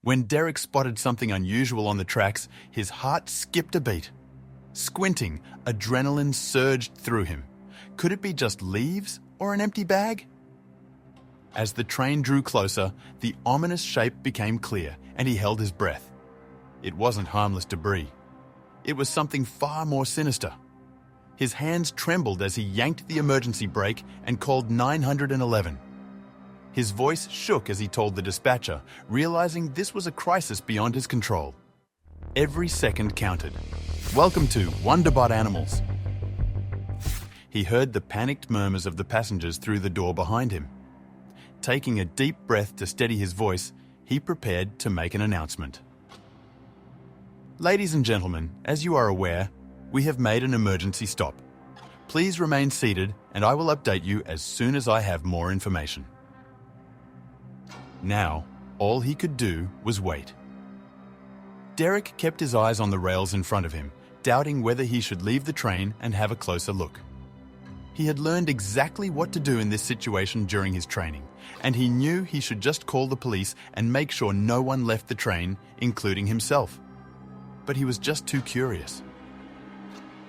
When Derek spotted something unusual on the tracks, his heart skipped a beat. Squinting, adrenaline surged through him. Could it be just leaves or an empty bag? As the train drew closer, the ominous shape became clear, and he held his breath. It wasn't harmless debris. It was something far more sinister. His hands trembled as he yanked the emergency brake and called 911. His voice shook as he told the dispatcher, realizing this was a crisis beyond his control. Every second counted. Welcome to Wonderbot Animals. He heard the panicked murmurs of the passengers through the door behind him. Taking a deep breath to steady his voice, he prepared to make an announcement. Ladies and gentlemen, as you are aware, we have made an emergency stop. Please remain seated and I will update you as soon as I have more information. Now, all he could do was wait. Derek kept his eyes on the rails in front of him, doubting whether he should leave the train and have a closer look. He had learned exactly what to do in this situation during his training, and he knew he should just call the police and make sure no one left the train, including himself. But he was just too curious.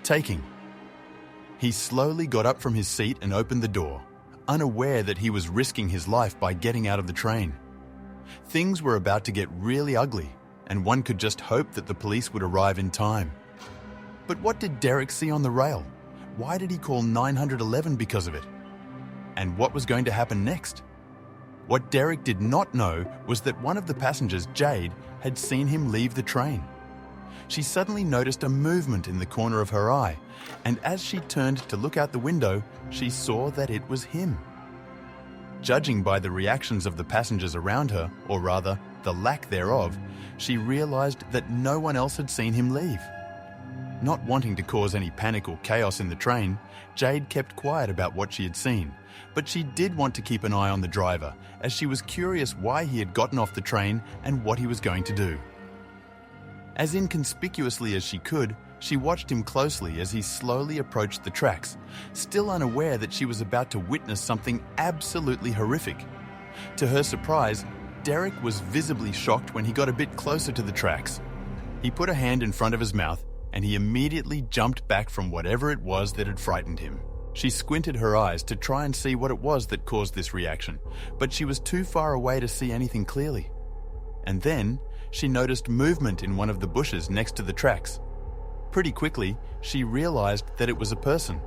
Taking. He slowly got up from his seat and opened the door, unaware that he was risking his life by getting out of the train. Things were about to get really ugly, and one could just hope that the police would arrive in time. But what did Derek see on the rail? Why did he call 911 because of it? And what was going to happen next? What Derek did not know was that one of the passengers, Jade, had seen him leave the train. She suddenly noticed a movement in the corner of her eye, and as she turned to look out the window, she saw that it was him. Judging by the reactions of the passengers around her, or rather, the lack thereof, she realized that no one else had seen him leave. Not wanting to cause any panic or chaos in the train, Jade kept quiet about what she had seen, but she did want to keep an eye on the driver, as she was curious why he had gotten off the train and what he was going to do. As inconspicuously as she could, she watched him closely as he slowly approached the tracks, still unaware that she was about to witness something absolutely horrific. To her surprise, Derek was visibly shocked when he got a bit closer to the tracks. He put a hand in front of his mouth, and he immediately jumped back from whatever it was that had frightened him. She squinted her eyes to try and see what it was that caused this reaction, but she was too far away to see anything clearly. And then, she noticed movement in one of the bushes next to the tracks. Pretty quickly, she realized that it was a person.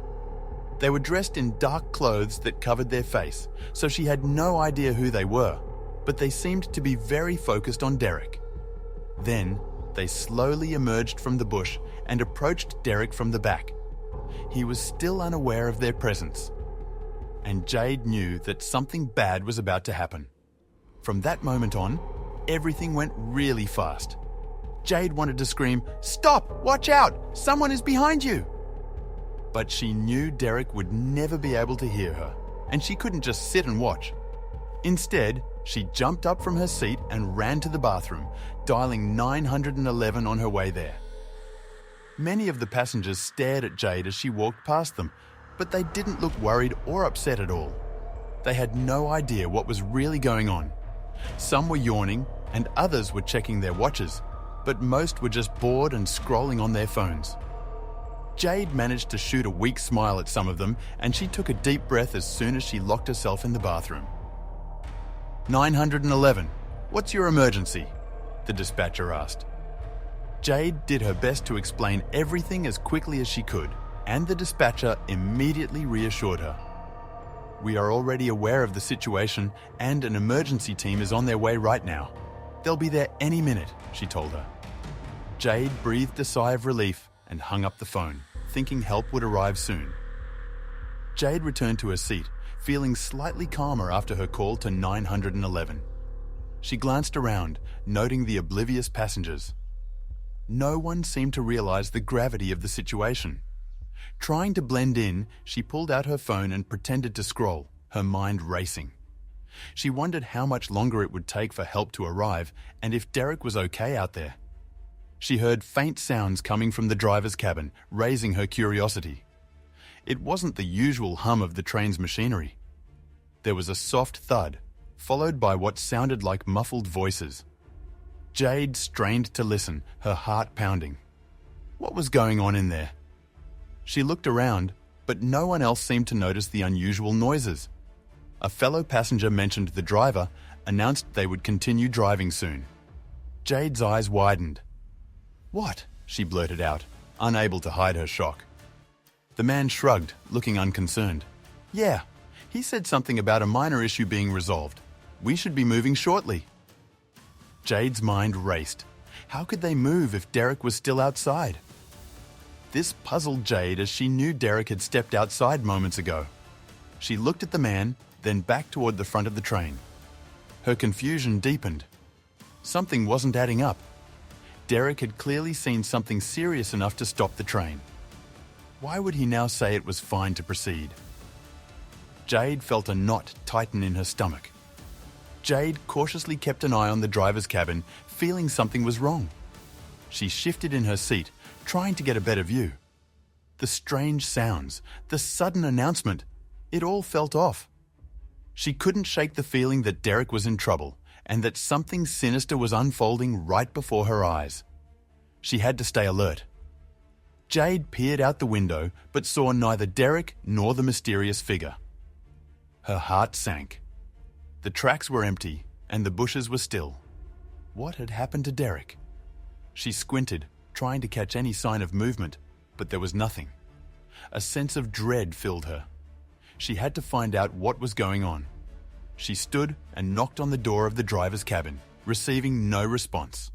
They were dressed in dark clothes that covered their face, so she had no idea who they were, but they seemed to be very focused on Derek. Then, they slowly emerged from the bush and approached Derek from the back. He was still unaware of their presence, and Jade knew that something bad was about to happen. From that moment on, everything went really fast. Jade wanted to scream, "Stop! Watch out! Someone is behind you!" But she knew Derek would never be able to hear her, and she couldn't just sit and watch. Instead, she jumped up from her seat and ran to the bathroom, dialing 911 on her way there. Many of the passengers stared at Jade as she walked past them, but they didn't look worried or upset at all. They had no idea what was really going on. Some were yawning, and others were checking their watches, but most were just bored and scrolling on their phones. Jade managed to shoot a weak smile at some of them, and she took a deep breath as soon as she locked herself in the bathroom. 911, what's your emergency? The dispatcher asked. Jade did her best to explain everything as quickly as she could, and the dispatcher immediately reassured her. We are already aware of the situation, and an emergency team is on their way right now. They'll be there any minute, she told her. Jade breathed a sigh of relief and hung up the phone, thinking help would arrive soon. Jade returned to her seat, feeling slightly calmer after her call to 911. She glanced around, noting the oblivious passengers. No one seemed to realize the gravity of the situation. Trying to blend in, she pulled out her phone and pretended to scroll, her mind racing. She wondered how much longer it would take for help to arrive and if Derek was okay out there. She heard faint sounds coming from the driver's cabin, raising her curiosity. It wasn't the usual hum of the train's machinery. There was a soft thud, followed by what sounded like muffled voices. Jade strained to listen, her heart pounding. What was going on in there? She looked around, but no one else seemed to notice the unusual noises. A fellow passenger mentioned the driver, announced they would continue driving soon. Jade's eyes widened. "What?" she blurted out, unable to hide her shock. The man shrugged, looking unconcerned. "Yeah, he said something about a minor issue being resolved. We should be moving shortly." Jade's mind raced. How could they move if Derek was still outside? This puzzled Jade as she knew Derek had stepped outside moments ago. She looked at the man, then back toward the front of the train. Her confusion deepened. Something wasn't adding up. Derek had clearly seen something serious enough to stop the train. Why would he now say it was fine to proceed? Jade felt a knot tighten in her stomach. Jade cautiously kept an eye on the driver's cabin, feeling something was wrong. She shifted in her seat, trying to get a better view. The strange sounds, the sudden announcement, it all felt off. She couldn't shake the feeling that Derek was in trouble and that something sinister was unfolding right before her eyes. She had to stay alert. Jade peered out the window but saw neither Derek nor the mysterious figure. Her heart sank. The tracks were empty and the bushes were still. What had happened to Derek? She squinted, trying to catch any sign of movement, but there was nothing. A sense of dread filled her. She had to find out what was going on. She stood and knocked on the door of the driver's cabin, receiving no response.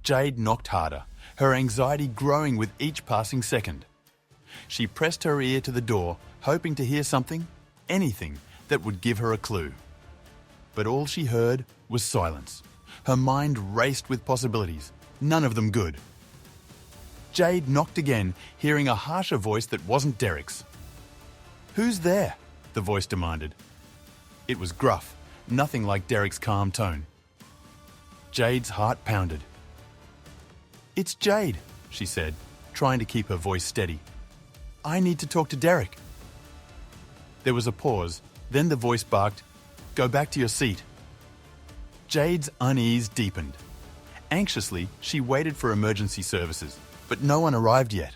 Jade knocked harder, her anxiety growing with each passing second. She pressed her ear to the door, hoping to hear something, anything, that would give her a clue. But all she heard was silence. Her mind raced with possibilities, none of them good. Jade knocked again, hearing a harsher voice that wasn't Derek's. "Who's there?" the voice demanded. It was gruff, nothing like Derek's calm tone. Jade's heart pounded. "It's Jade," she said, trying to keep her voice steady. "I need to talk to Derek." There was a pause, then the voice barked, "Go back to your seat." Jade's unease deepened. Anxiously, she waited for emergency services, but no one arrived yet.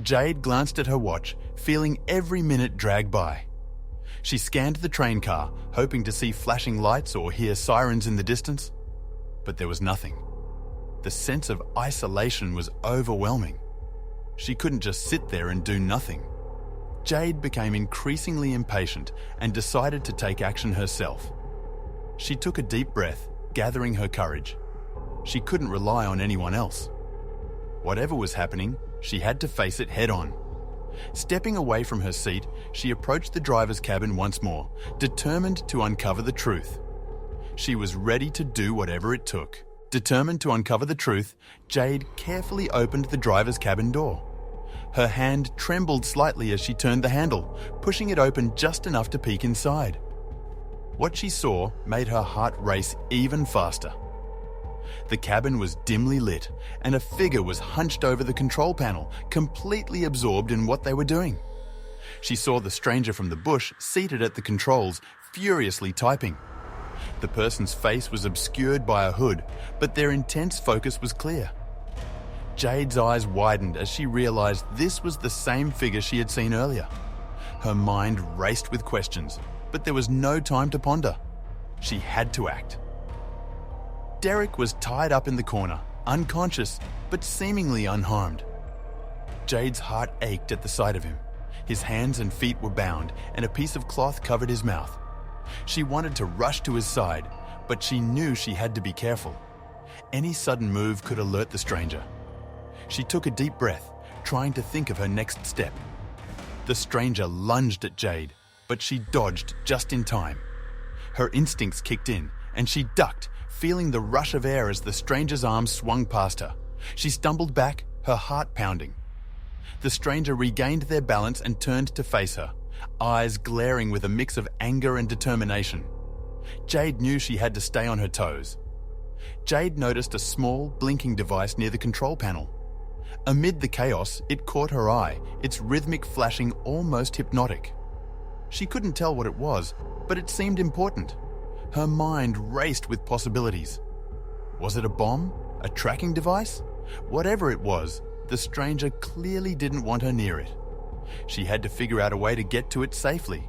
Jade glanced at her watch, feeling every minute drag by. She scanned the train car, hoping to see flashing lights or hear sirens in the distance, but there was nothing. The sense of isolation was overwhelming. She couldn't just sit there and do nothing. Jade became increasingly impatient and decided to take action herself. She took a deep breath, gathering her courage. She couldn't rely on anyone else. Whatever was happening, she had to face it head-on. Stepping away from her seat, she approached the driver's cabin once more, determined to uncover the truth. She was ready to do whatever it took. Determined to uncover the truth, Jade carefully opened the driver's cabin door. Her hand trembled slightly as she turned the handle, pushing it open just enough to peek inside. What she saw made her heart race even faster. The cabin was dimly lit, and a figure was hunched over the control panel, completely absorbed in what they were doing. She saw the stranger from the bush seated at the controls, furiously typing. The person's face was obscured by a hood, but their intense focus was clear. Jade's eyes widened as she realized this was the same figure she had seen earlier. Her mind raced with questions, but there was no time to ponder. She had to act. Derek was tied up in the corner, unconscious, but seemingly unharmed. Jade's heart ached at the sight of him. His hands and feet were bound, and a piece of cloth covered his mouth. She wanted to rush to his side, but she knew she had to be careful. Any sudden move could alert the stranger. She took a deep breath, trying to think of her next step. The stranger lunged at Jade, but she dodged just in time. Her instincts kicked in, and she ducked, feeling the rush of air as the stranger's arms swung past her. She stumbled back, her heart pounding. The stranger regained their balance and turned to face her, eyes glaring with a mix of anger and determination. Jade knew she had to stay on her toes. Jade noticed a small, blinking device near the control panel. Amid the chaos, it caught her eye, its rhythmic flashing almost hypnotic. She couldn't tell what it was, but it seemed important. Her mind raced with possibilities. Was it a bomb? A tracking device? Whatever it was, the stranger clearly didn't want her near it. She had to figure out a way to get to it safely.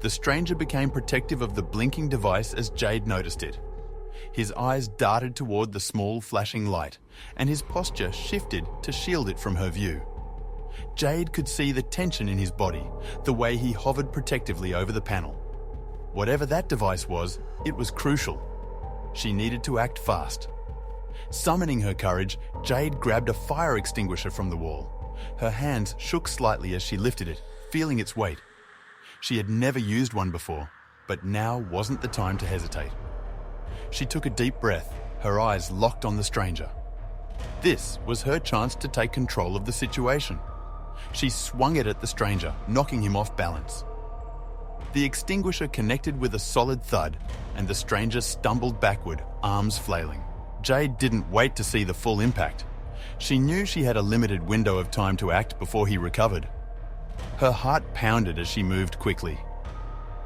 The stranger became protective of the blinking device as Jade noticed it. His eyes darted toward the small flashing light, and his posture shifted to shield it from her view. Jade could see the tension in his body, the way he hovered protectively over the panel. Whatever that device was, it was crucial. She needed to act fast. Summoning her courage, Jade grabbed a fire extinguisher from the wall. Her hands shook slightly as she lifted it, feeling its weight. She had never used one before, but now wasn't the time to hesitate. She took a deep breath, her eyes locked on the stranger. This was her chance to take control of the situation. She swung it at the stranger, knocking him off balance. The extinguisher connected with a solid thud, and the stranger stumbled backward, arms flailing. Jade didn't wait to see the full impact. She knew she had a limited window of time to act before he recovered. Her heart pounded as she moved quickly.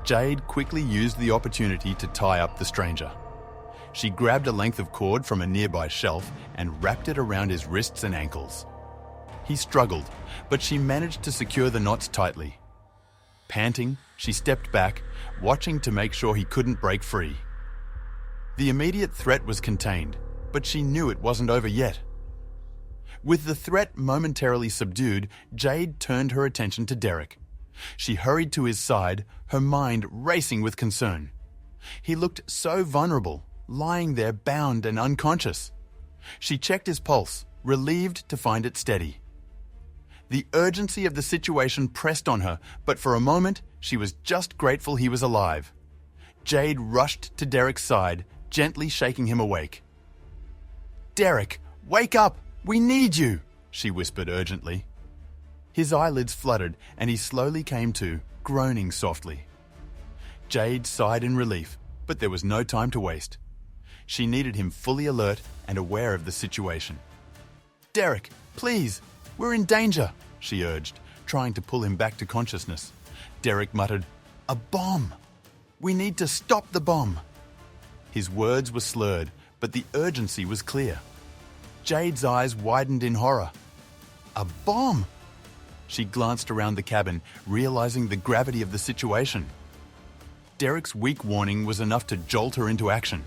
Jade quickly used the opportunity to tie up the stranger. She grabbed a length of cord from a nearby shelf and wrapped it around his wrists and ankles. He struggled, but she managed to secure the knots tightly. Panting, she stepped back, watching to make sure he couldn't break free. The immediate threat was contained, but she knew it wasn't over yet. With the threat momentarily subdued, Jade turned her attention to Derek. She hurried to his side, her mind racing with concern. He looked so vulnerable, lying there bound and unconscious. She checked his pulse, relieved to find it steady. The urgency of the situation pressed on her, but for a moment, she was just grateful he was alive. Jade rushed to Derek's side, gently shaking him awake. "Derek, wake up! We need you!" she whispered urgently. His eyelids fluttered and he slowly came to, groaning softly. Jade sighed in relief, but there was no time to waste. She needed him fully alert and aware of the situation. "Derek, please, we're in danger," she urged, trying to pull him back to consciousness. Derek muttered, "A bomb! We need to stop the bomb!" His words were slurred, but the urgency was clear. Jade's eyes widened in horror. A bomb! She glanced around the cabin, realizing the gravity of the situation. Derek's weak warning was enough to jolt her into action.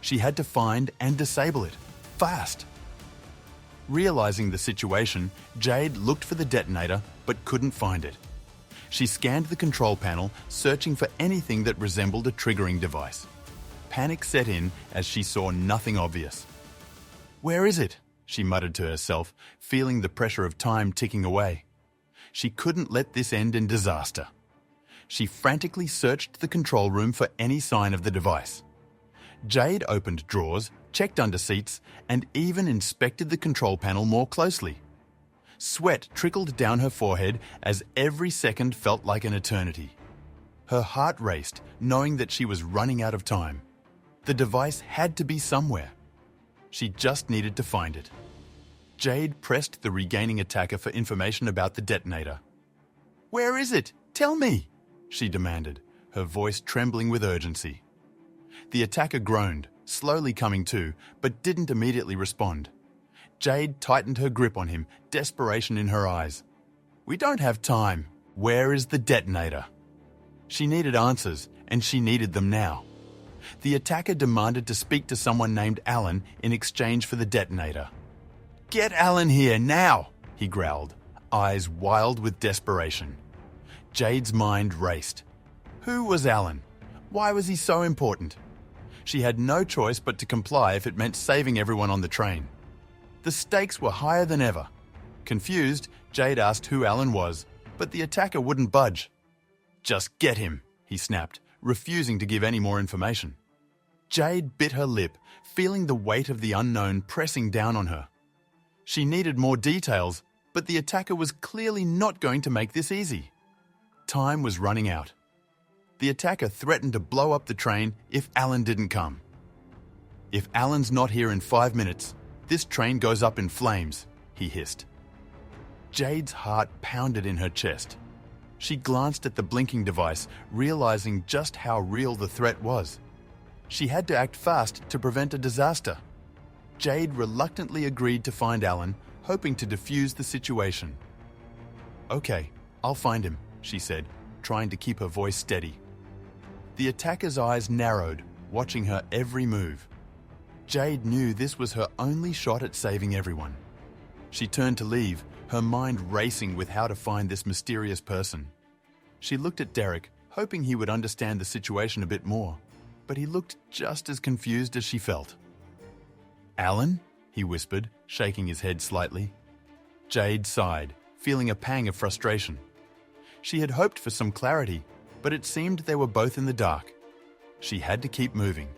She had to find and disable it, fast. Realizing the situation, Jade looked for the detonator but couldn't find it. She scanned the control panel, searching for anything that resembled a triggering device. Panic set in as she saw nothing obvious. "Where is it?" she muttered to herself, feeling the pressure of time ticking away. She couldn't let this end in disaster. She frantically searched the control room for any sign of the device. Jade opened drawers, checked under seats, and even inspected the control panel more closely. Sweat trickled down her forehead as every second felt like an eternity. Her heart raced, knowing that she was running out of time. The device had to be somewhere. She just needed to find it. Jade pressed the regaining attacker for information about the detonator. "Where is it? Tell me!" she demanded, her voice trembling with urgency. The attacker groaned, slowly coming to, but didn't immediately respond. Jade tightened her grip on him, desperation in her eyes. "We don't have time. Where is the detonator?" She needed answers, and she needed them now. The attacker demanded to speak to someone named Alan in exchange for the detonator. "Get Alan here, now!" he growled, eyes wild with desperation. Jade's mind raced. Who was Alan? Why was he so important? She had no choice but to comply if it meant saving everyone on the train. The stakes were higher than ever. Confused, Jade asked who Alan was, but the attacker wouldn't budge. "Just get him," he snapped, refusing to give any more information. Jade bit her lip, feeling the weight of the unknown pressing down on her. She needed more details, but the attacker was clearly not going to make this easy. Time was running out. The attacker threatened to blow up the train if Alan didn't come. "If Alan's not here in 5 minutes, this train goes up in flames," he hissed. Jade's heart pounded in her chest. She glanced at the blinking device, realizing just how real the threat was. She had to act fast to prevent a disaster. Jade reluctantly agreed to find Alan, hoping to defuse the situation. "Okay, I'll find him," she said, trying to keep her voice steady. The attacker's eyes narrowed, watching her every move. Jade knew this was her only shot at saving everyone. She turned to leave, her mind racing with how to find this mysterious person. She looked at Derek, hoping he would understand the situation a bit more, but he looked just as confused as she felt. "Alan?" he whispered, shaking his head slightly. Jade sighed, feeling a pang of frustration. She had hoped for some clarity, but it seemed they were both in the dark. She had to keep moving.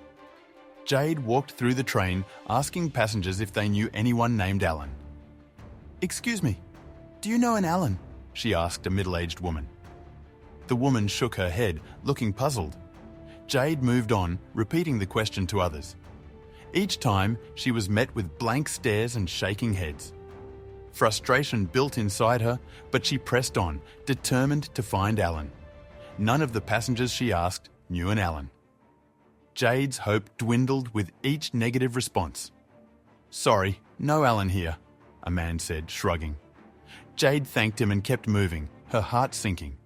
Jade walked through the train, asking passengers if they knew anyone named Alan. "Excuse me, do you know an Alan?" she asked a middle-aged woman. The woman shook her head, looking puzzled. Jade moved on, repeating the question to others. Each time, she was met with blank stares and shaking heads. Frustration built inside her, but she pressed on, determined to find Alan. None of the passengers she asked knew an Alan. Jade's hope dwindled with each negative response. "Sorry, no Alan here," a man said, shrugging. Jade thanked him and kept moving, her heart sinking.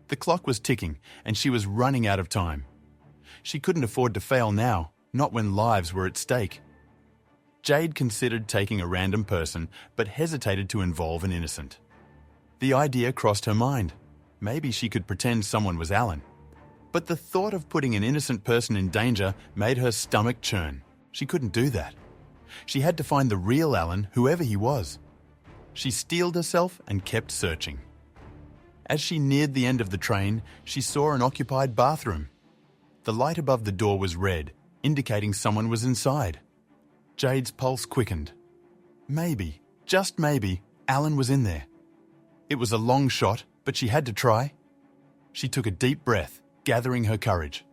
The clock was ticking, and she was running out of time. She couldn't afford to fail now, not when lives were at stake. Jade considered taking a random person, but hesitated to involve an innocent. The idea crossed her mind. Maybe she could pretend someone was Alan. But the thought of putting an innocent person in danger made her stomach churn. She couldn't do that. She had to find the real Alan, whoever he was. She steeled herself and kept searching. As she neared the end of the train, she saw an occupied bathroom. The light above the door was red, indicating someone was inside. Jade's pulse quickened. Maybe, just maybe, Alan was in there. It was a long shot, but she had to try. She took a deep breath, gathering her courage.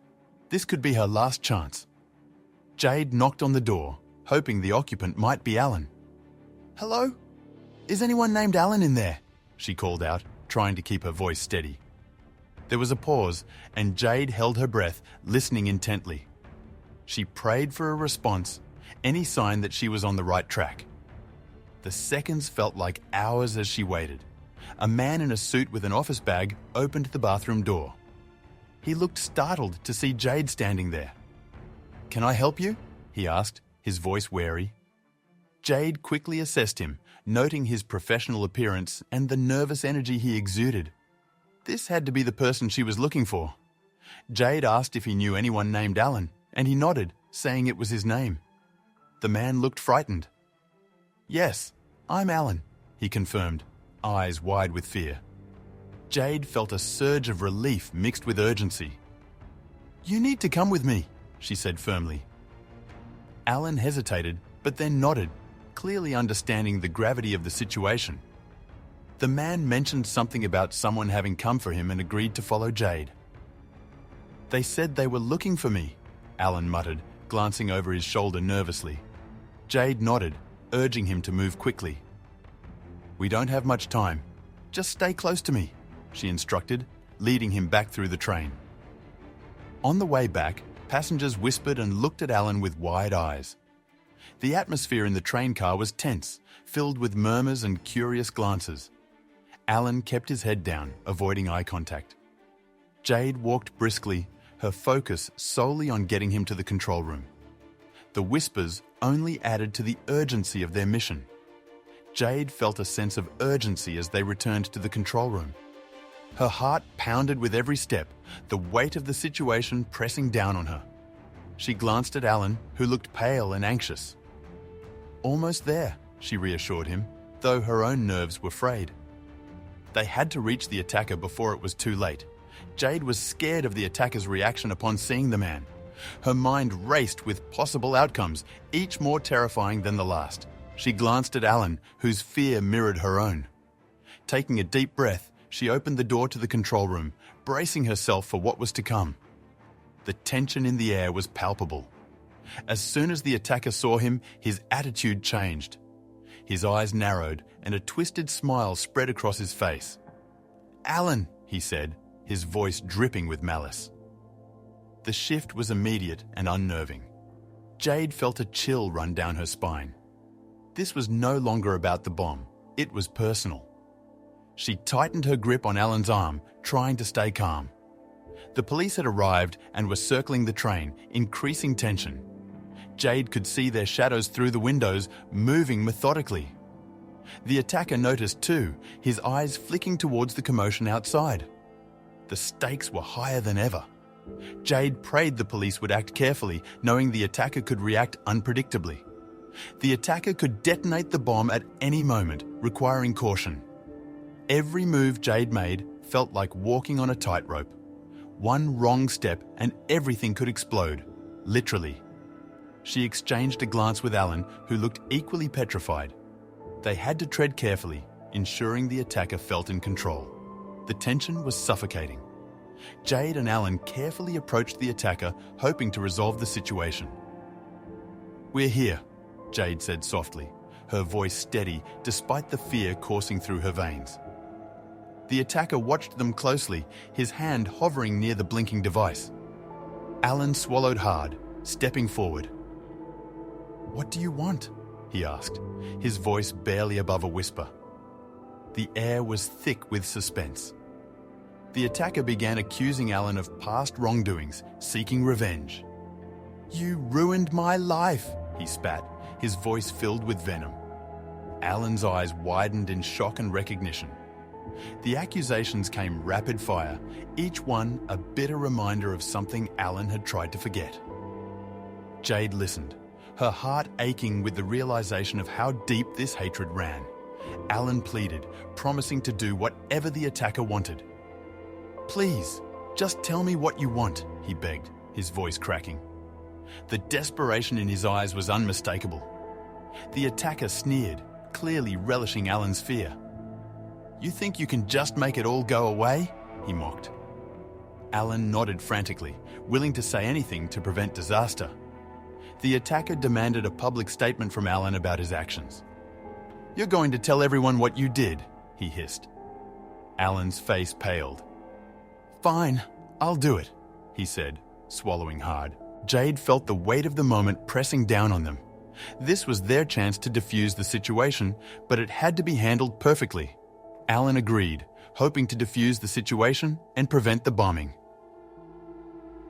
This could be her last chance. Jade knocked on the door, hoping the occupant might be Alan. "Hello? Is anyone named Alan in there?" she called out, trying to keep her voice steady. There was a pause, and Jade held her breath, listening intently. She prayed for a response, any sign that she was on the right track. The seconds felt like hours as she waited. A man in a suit with an office bag opened the bathroom door. He looked startled to see Jade standing there. "Can I help you?" he asked, his voice wary. Jade quickly assessed him, noting his professional appearance and the nervous energy he exuded. This had to be the person she was looking for. Jade asked if he knew anyone named Alan, and he nodded, saying it was his name. The man looked frightened. "Yes, I'm Alan," he confirmed, eyes wide with fear. Jade felt a surge of relief mixed with urgency. "You need to come with me," she said firmly. Alan hesitated, but then nodded, clearly understanding the gravity of the situation. The man mentioned something about someone having come for him and agreed to follow Jade. "They said they were looking for me," Alan muttered, glancing over his shoulder nervously. Jade nodded, urging him to move quickly. "We don't have much time. Just stay close to me," she instructed, leading him back through the train. On the way back, passengers whispered and looked at Alan with wide eyes. The atmosphere in the train car was tense, filled with murmurs and curious glances. Alan kept his head down, avoiding eye contact. Jade walked briskly, her focus solely on getting him to the control room. The whispers only added to the urgency of their mission. Jade felt a sense of urgency as they returned to the control room. Her heart pounded with every step, the weight of the situation pressing down on her. She glanced at Alan, who looked pale and anxious. "Almost there," she reassured him, though her own nerves were frayed. They had to reach the attacker before it was too late. Jade was scared of the attacker's reaction upon seeing the man. Her mind raced with possible outcomes, each more terrifying than the last. She glanced at Alan, whose fear mirrored her own. Taking a deep breath, she opened the door to the control room, bracing herself for what was to come. The tension in the air was palpable. As soon as the attacker saw him, his attitude changed. His eyes narrowed, and a twisted smile spread across his face. "Alan," he said, his voice dripping with malice. The shift was immediate and unnerving. Jade felt a chill run down her spine. This was no longer about the bomb. It was personal. She tightened her grip on Alan's arm, trying to stay calm. The police had arrived and were circling the train, increasing tension. Jade could see their shadows through the windows, moving methodically. The attacker noticed too, his eyes flicking towards the commotion outside. The stakes were higher than ever. Jade prayed the police would act carefully, knowing the attacker could react unpredictably. The attacker could detonate the bomb at any moment, requiring caution. Every move Jade made felt like walking on a tightrope. One wrong step and everything could explode, literally. She exchanged a glance with Alan, who looked equally petrified. They had to tread carefully, ensuring the attacker felt in control. The tension was suffocating. Jade and Alan carefully approached the attacker, hoping to resolve the situation. "We're here," Jade said softly, her voice steady despite the fear coursing through her veins. The attacker watched them closely, his hand hovering near the blinking device. Alan swallowed hard, stepping forward. "What do you want?" he asked, his voice barely above a whisper. The air was thick with suspense. The attacker began accusing Alan of past wrongdoings, seeking revenge. "You ruined my life," he spat, his voice filled with venom. Alan's eyes widened in shock and recognition. The accusations came rapid fire, each one a bitter reminder of something Alan had tried to forget. Jade listened, her heart aching with the realization of how deep this hatred ran. Alan pleaded, promising to do whatever the attacker wanted. "Please, just tell me what you want," he begged, his voice cracking. The desperation in his eyes was unmistakable. The attacker sneered, clearly relishing Alan's fear. "You think you can just make it all go away?" he mocked. Alan nodded frantically, willing to say anything to prevent disaster. The attacker demanded a public statement from Alan about his actions. "You're going to tell everyone what you did," he hissed. Alan's face paled. "Fine, I'll do it," he said, swallowing hard. Jade felt the weight of the moment pressing down on them. This was their chance to defuse the situation, but it had to be handled perfectly. Alan agreed, hoping to defuse the situation and prevent the bombing.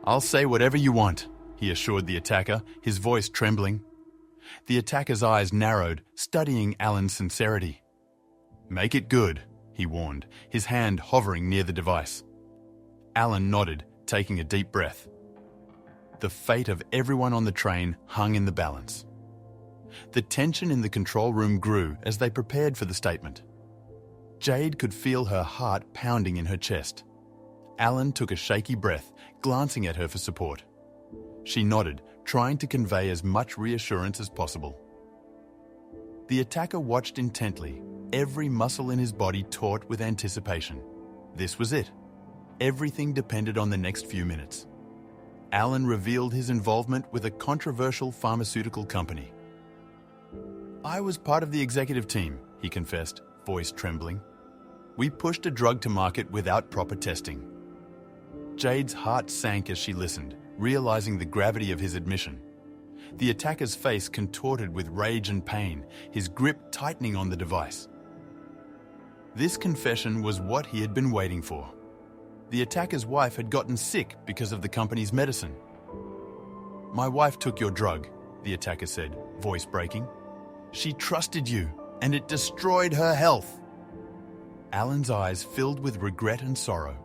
"I'll say whatever you want," he assured the attacker, his voice trembling. The attacker's eyes narrowed, studying Alan's sincerity. "Make it good," he warned, his hand hovering near the device. Alan nodded, taking a deep breath. The fate of everyone on the train hung in the balance. The tension in the control room grew as they prepared for the statement. Jade could feel her heart pounding in her chest. Alan took a shaky breath, glancing at her for support. She nodded, trying to convey as much reassurance as possible. The attacker watched intently, every muscle in his body taut with anticipation. This was it. Everything depended on the next few minutes. Alan revealed his involvement with a controversial pharmaceutical company. "I was part of the executive team," he confessed, voice trembling. "We pushed a drug to market without proper testing." Jade's heart sank as she listened, realizing the gravity of his admission. The attacker's face contorted with rage and pain, his grip tightening on the device. This confession was what he had been waiting for. The attacker's wife had gotten sick because of the company's medicine. "My wife took your drug," the attacker said, voice breaking. "She trusted you, and it destroyed her health." Alan's eyes filled with regret and sorrow.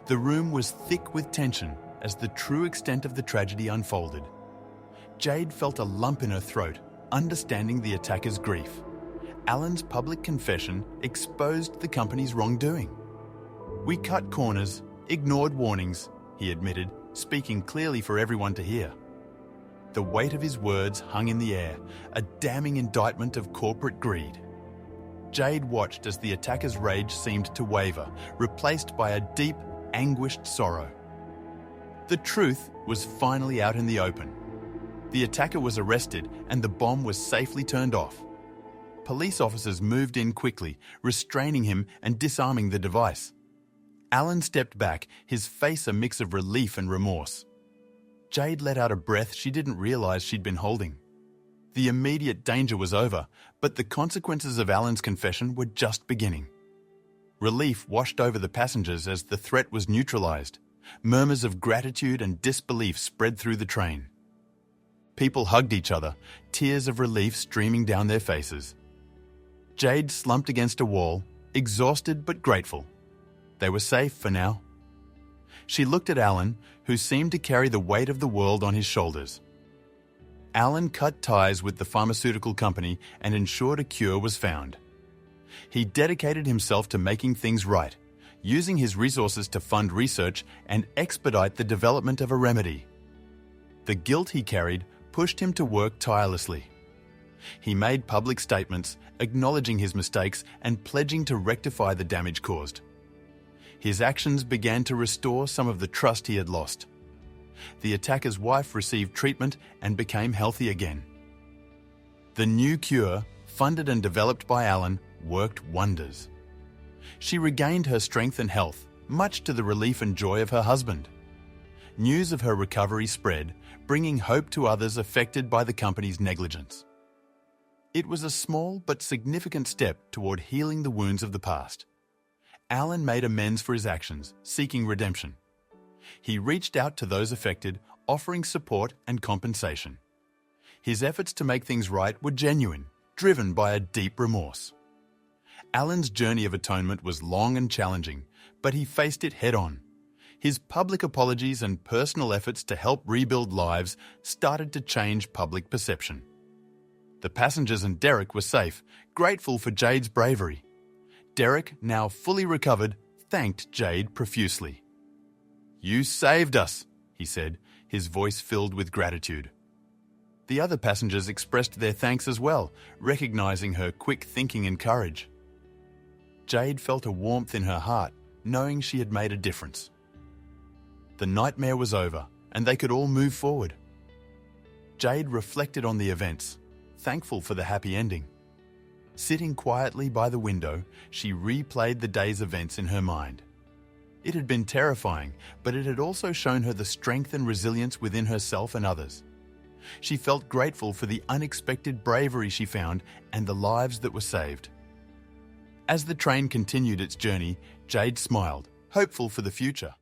The room was thick with tension as the true extent of the tragedy unfolded. Jade felt a lump in her throat, understanding the attacker's grief. Alan's public confession exposed the company's wrongdoing. "We cut corners, ignored warnings," he admitted, speaking clearly for everyone to hear. The weight of his words hung in the air, a damning indictment of corporate greed. Jade watched as the attacker's rage seemed to waver, replaced by a deep, anguished sorrow. The truth was finally out in the open. The attacker was arrested and the bomb was safely turned off. Police officers moved in quickly, restraining him and disarming the device. Alan stepped back, his face a mix of relief and remorse. Jade let out a breath she didn't realize she'd been holding. The immediate danger was over, but the consequences of Alan's confession were just beginning. Relief washed over the passengers as the threat was neutralized. Murmurs of gratitude and disbelief spread through the train. People hugged each other, tears of relief streaming down their faces. Jade slumped against a wall, exhausted but grateful. They were safe for now. She looked at Alan, who seemed to carry the weight of the world on his shoulders. Alan cut ties with the pharmaceutical company and ensured a cure was found. He dedicated himself to making things right, using his resources to fund research and expedite the development of a remedy. The guilt he carried pushed him to work tirelessly. He made public statements, acknowledging his mistakes and pledging to rectify the damage caused. His actions began to restore some of the trust he had lost. The attacker's wife received treatment and became healthy again. The new cure, funded and developed by Alan, worked wonders. She regained her strength and health, much to the relief and joy of her husband. News of her recovery spread, bringing hope to others affected by the company's negligence. It was a small but significant step toward healing the wounds of the past. Alan made amends for his actions, seeking redemption. He reached out to those affected, offering support and compensation. His efforts to make things right were genuine, driven by a deep remorse. Alan's journey of atonement was long and challenging, but he faced it head-on. His public apologies and personal efforts to help rebuild lives started to change public perception. The passengers and Derek were safe, grateful for Jade's bravery. Derek, now fully recovered, thanked Jade profusely. "You saved us," he said, his voice filled with gratitude. The other passengers expressed their thanks as well, recognizing her quick thinking and courage. Jade felt a warmth in her heart, knowing she had made a difference. The nightmare was over, and they could all move forward. Jade reflected on the events, thankful for the happy ending. Sitting quietly by the window, she replayed the day's events in her mind. It had been terrifying, but it had also shown her the strength and resilience within herself and others. She felt grateful for the unexpected bravery she found and the lives that were saved. As the train continued its journey, Jade smiled, hopeful for the future.